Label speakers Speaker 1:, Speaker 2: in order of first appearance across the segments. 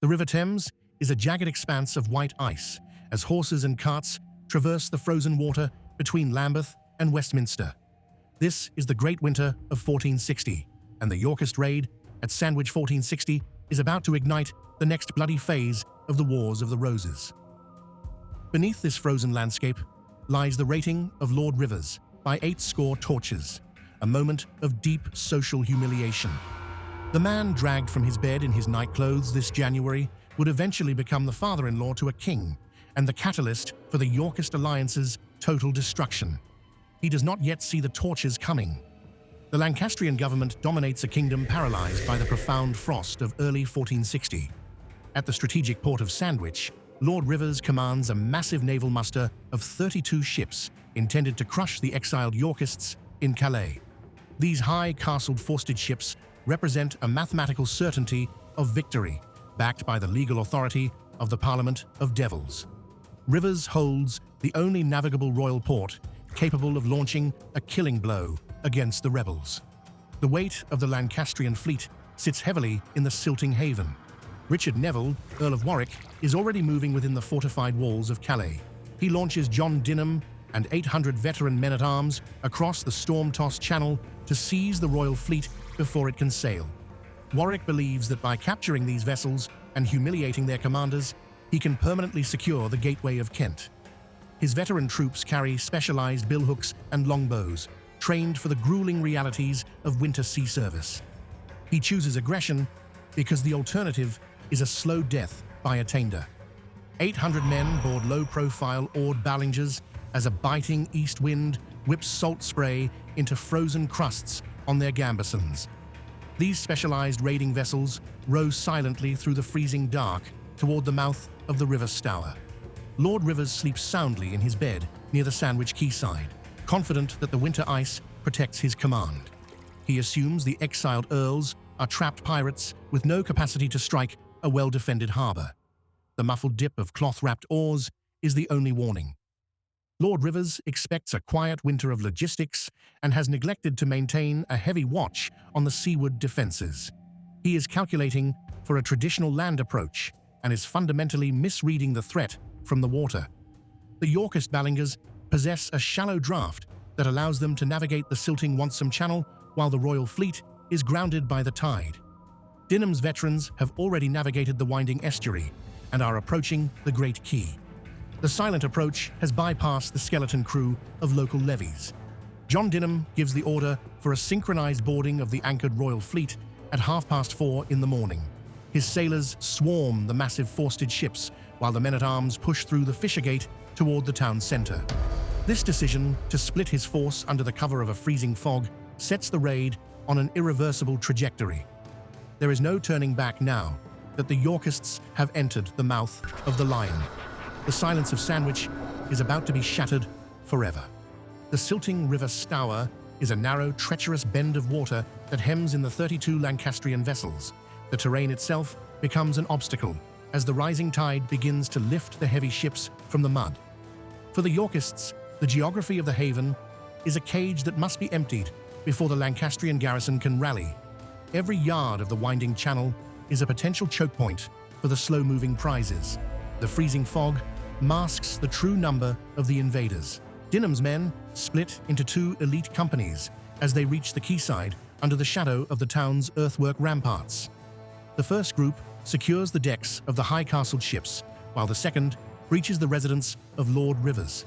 Speaker 1: The River Thames is a jagged expanse of white ice as horses and carts traverse the frozen water between Lambeth and Westminster. This is the Great Winter of 1460, and the Yorkist raid at Sandwich 1460 is about to ignite the next bloody phase of the Wars of the Roses. Beneath this frozen landscape lies the rating of Lord Rivers by 80 torches, a moment of deep social humiliation. The man dragged from his bed in his nightclothes this January would eventually become the father-in-law to a king and the catalyst for the Yorkist alliance's total destruction. He does not yet see the torches coming. The Lancastrian government dominates a kingdom paralyzed by the profound frost of early 1460. At the strategic port of Sandwich, Lord Rivers commands a massive naval muster of 32 ships intended to crush the exiled Yorkists in Calais. These high castled forested ships represent a mathematical certainty of victory, backed by the legal authority of the Parliament of Devils. Rivers holds the only navigable royal port capable of launching a killing blow against the rebels. The weight of the Lancastrian fleet sits heavily in the silting haven. Richard Neville, Earl of Warwick, is already moving within the fortified walls of Calais. He launches John Dynham and 800 veteran men-at-arms across the storm-tossed channel to seize the royal fleet before it can sail. Warwick believes that by capturing these vessels and humiliating their commanders, he can permanently secure the gateway of Kent. His veteran troops carry specialized billhooks and longbows, trained for the grueling realities of winter sea service. He chooses aggression because the alternative is a slow death by attainder. 800 men board low-profile oared ballingers as a biting east wind whips salt spray into frozen crusts on their gambesons. These specialized raiding vessels row silently through the freezing dark toward the mouth of the River Stour. Lord Rivers sleeps soundly in his bed near the Sandwich quayside, confident that the winter ice protects his command. He assumes the exiled earls are trapped pirates with no capacity to strike a well-defended harbor. The muffled dip of cloth-wrapped oars is the only warning. Lord Rivers expects a quiet winter of logistics and has neglected to maintain a heavy watch on the seaward defenses. He is calculating for a traditional land approach and is fundamentally misreading the threat from the water. The Yorkist ballingers possess a shallow draft that allows them to navigate the silting Wansome Channel while the royal fleet is grounded by the tide. Dynham's veterans have already navigated the winding estuary and are approaching the Great Quay. The silent approach has bypassed the skeleton crew of local levies. John Dynham gives the order for a synchronized boarding of the anchored royal fleet at 4:30 in the morning. His sailors swarm the massive forested ships while the men-at-arms push through the Fisher Gate toward the town center. This decision to split his force under the cover of a freezing fog sets the raid on an irreversible trajectory. There is no turning back now that the Yorkists have entered the mouth of the Lion. The silence of Sandwich is about to be shattered forever. The silting River Stour is a narrow, treacherous bend of water that hems in the 32 Lancastrian vessels. The terrain itself becomes an obstacle as the rising tide begins to lift the heavy ships from the mud. For the Yorkists, the geography of the haven is a cage that must be emptied before the Lancastrian garrison can rally. Every yard of the winding channel is a potential choke point for the slow-moving prizes. The freezing fog masks the true number of the invaders. Dynham's men split into two elite companies as they reach the quayside under the shadow of the town's earthwork ramparts. The first group secures the decks of the high-castled ships, while the second breaches the residence of Lord Rivers.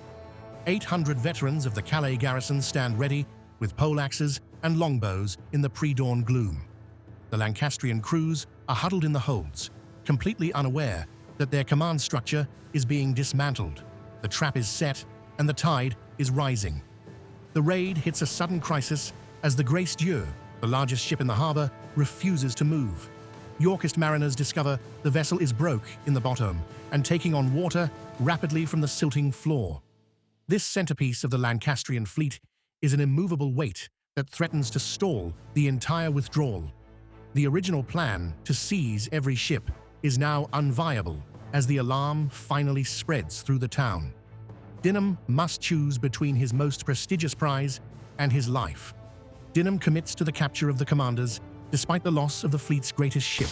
Speaker 1: 800 veterans of the Calais garrison stand ready with poleaxes and longbows in the pre-dawn gloom. The Lancastrian crews are huddled in the holds, completely unaware that their command structure is being dismantled. The trap is set, and the tide is rising. The raid hits a sudden crisis as the Dieu, the largest ship in the harbor, refuses to move. Yorkist mariners discover the vessel is broke in the bottom and taking on water rapidly from the silting floor. This centerpiece of the Lancastrian fleet is an immovable weight that threatens to stall the entire withdrawal. The original plan to seize every ship is now unviable as the alarm finally spreads through the town. Dynham must choose between his most prestigious prize and his life. Dynham commits to the capture of the commanders despite the loss of the fleet's greatest ship.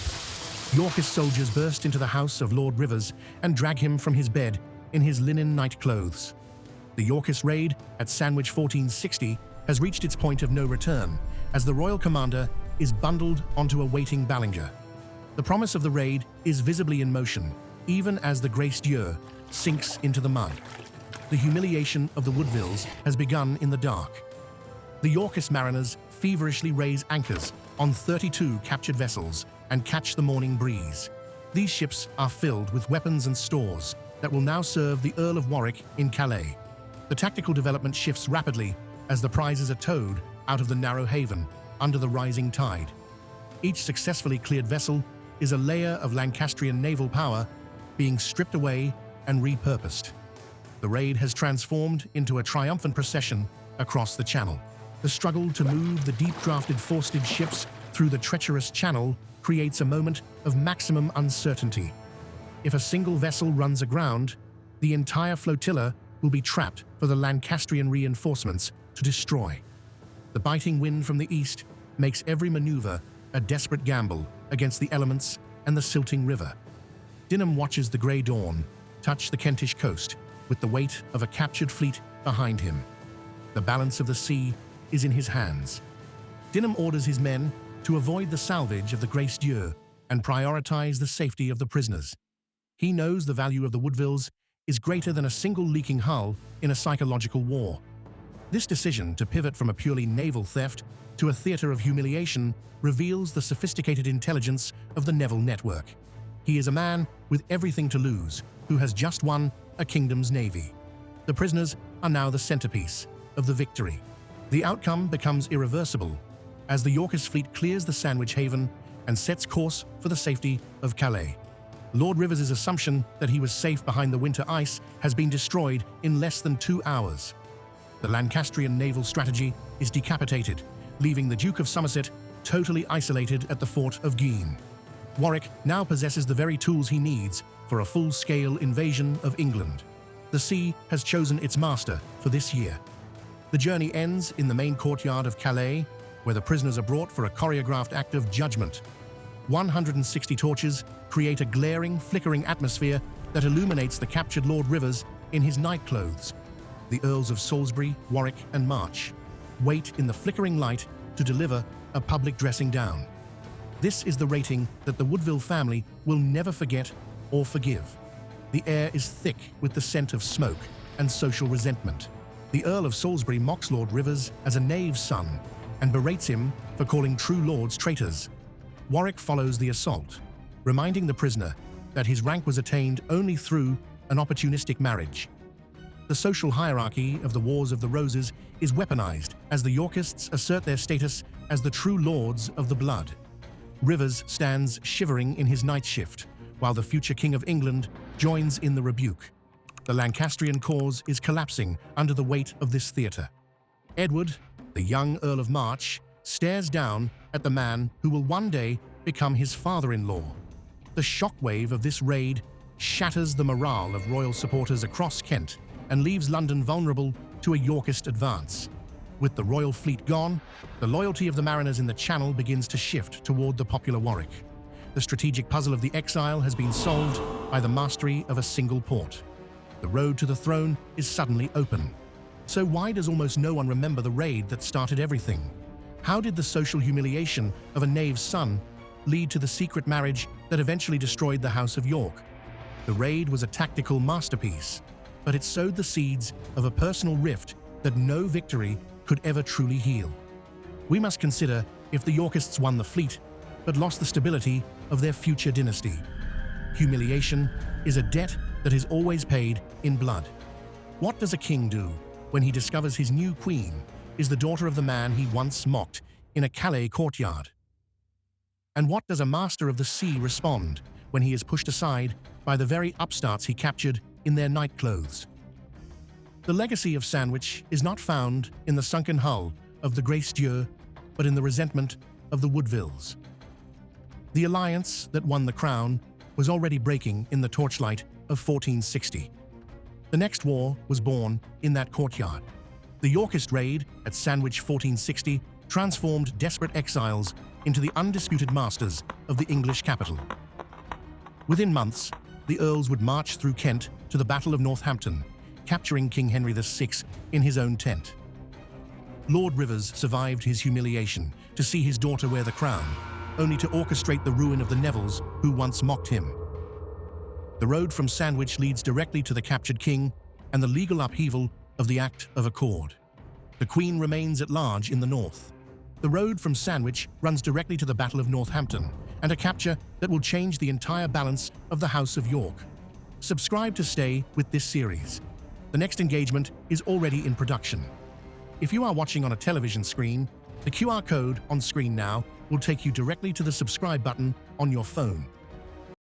Speaker 1: Yorkist soldiers burst into the house of Lord Rivers and drag him from his bed in his linen nightclothes. The Yorkist raid at Sandwich 1460 has reached its point of no return as the royal commander is bundled onto a waiting Ballinger. The promise of the raid is visibly in motion, even as the Dieu sinks into the mud. The humiliation of the Woodvilles has begun in the dark. The Yorkist mariners feverishly raise anchors on 32 captured vessels and catch the morning breeze. These ships are filled with weapons and stores that will now serve the Earl of Warwick in Calais. The tactical development shifts rapidly as the prizes are towed out of the narrow haven under the rising tide. Each successfully cleared vessel is a layer of Lancastrian naval power being stripped away and repurposed. The raid has transformed into a triumphant procession across the channel. The struggle to move the deep-drafted forested ships through the treacherous channel creates a moment of maximum uncertainty. If a single vessel runs aground, the entire flotilla will be trapped for the Lancastrian reinforcements to destroy. The biting wind from the east makes every maneuver a desperate gamble against the elements and the silting river. Dynham watches the grey dawn touch the Kentish coast with the weight of a captured fleet behind him. The balance of the sea is in his hands. Dynham orders his men to avoid the salvage of the Dieu and prioritize the safety of the prisoners. He knows the value of the Woodvilles is greater than a single leaking hull in a psychological war. This decision to pivot from a purely naval theft to a theater of humiliation reveals the sophisticated intelligence of the Neville network. He is a man with everything to lose, who has just won a kingdom's navy. The prisoners are now the centerpiece of the victory. The outcome becomes irreversible as the Yorkist fleet clears the Sandwich haven and sets course for the safety of Calais. Lord Rivers' assumption that he was safe behind the winter ice has been destroyed in less than 2 hours. The Lancastrian naval strategy is decapitated, leaving the Duke of Somerset totally isolated at the fort of Guienne. Warwick now possesses the very tools he needs for a full-scale invasion of England. The sea has chosen its master for this year. The journey ends in the main courtyard of Calais, where the prisoners are brought for a choreographed act of judgment. 160 torches create a glaring, flickering atmosphere that illuminates the captured Lord Rivers in his nightclothes. The Earls of Salisbury, Warwick, and March wait in the flickering light to deliver a public dressing down. This is the rating that the Woodville family will never forget or forgive. The air is thick with the scent of smoke and social resentment. The Earl of Salisbury mocks Lord Rivers as a knave's son and berates him for calling true lords traitors. Warwick follows the assault, reminding the prisoner that his rank was attained only through an opportunistic marriage. The social hierarchy of the Wars of the Roses is weaponized as the Yorkists assert their status as the true lords of the blood. Rivers stands shivering in his night shift, while the future King of England joins in the rebuke. The Lancastrian cause is collapsing under the weight of this theatre. Edward, the young Earl of March, stares down at the man who will one day become his father-in-law. The shockwave of this raid shatters the morale of royal supporters across Kent and leaves London vulnerable to a Yorkist advance. With the royal fleet gone, the loyalty of the mariners in the Channel begins to shift toward the popular Warwick. The strategic puzzle of the Exile has been solved by the mastery of a single port. The road to the throne is suddenly open. So why does almost no one remember the raid that started everything? How did the social humiliation of a knave's son lead to the secret marriage that eventually destroyed the House of York? The raid was a tactical masterpiece, but it sowed the seeds of a personal rift that no victory could ever truly heal. We must consider if the Yorkists won the fleet, but lost the stability of their future dynasty. Humiliation is a debt that is always paid in blood. What does a king do when he discovers his new queen is the daughter of the man he once mocked in a Calais courtyard? And what does a master of the sea respond when he is pushed aside by the very upstarts he captured in their nightclothes? The legacy of Sandwich is not found in the sunken hull of the Dieu, but in the resentment of the Woodvilles. The alliance that won the crown was already breaking in the Torchlight of 1460. The next war was born in that courtyard. The Yorkist raid at Sandwich 1460 transformed desperate exiles into the undisputed masters of the English capital. Within months, the Earls would march through Kent to the Battle of Northampton, capturing King Henry VI in his own tent. Lord Rivers survived his humiliation to see his daughter wear the crown, only to orchestrate the ruin of the Nevilles who once mocked him. The road from Sandwich leads directly to the captured king and the legal upheaval of the Act of Accord. The Queen remains at large in the north. The road from Sandwich runs directly to the Battle of Northampton and a capture that will change the entire balance of the House of York. Subscribe to stay with this series. The next engagement is already in production. If you are watching on a television screen, the QR code on screen now will take you directly to the subscribe button on your phone.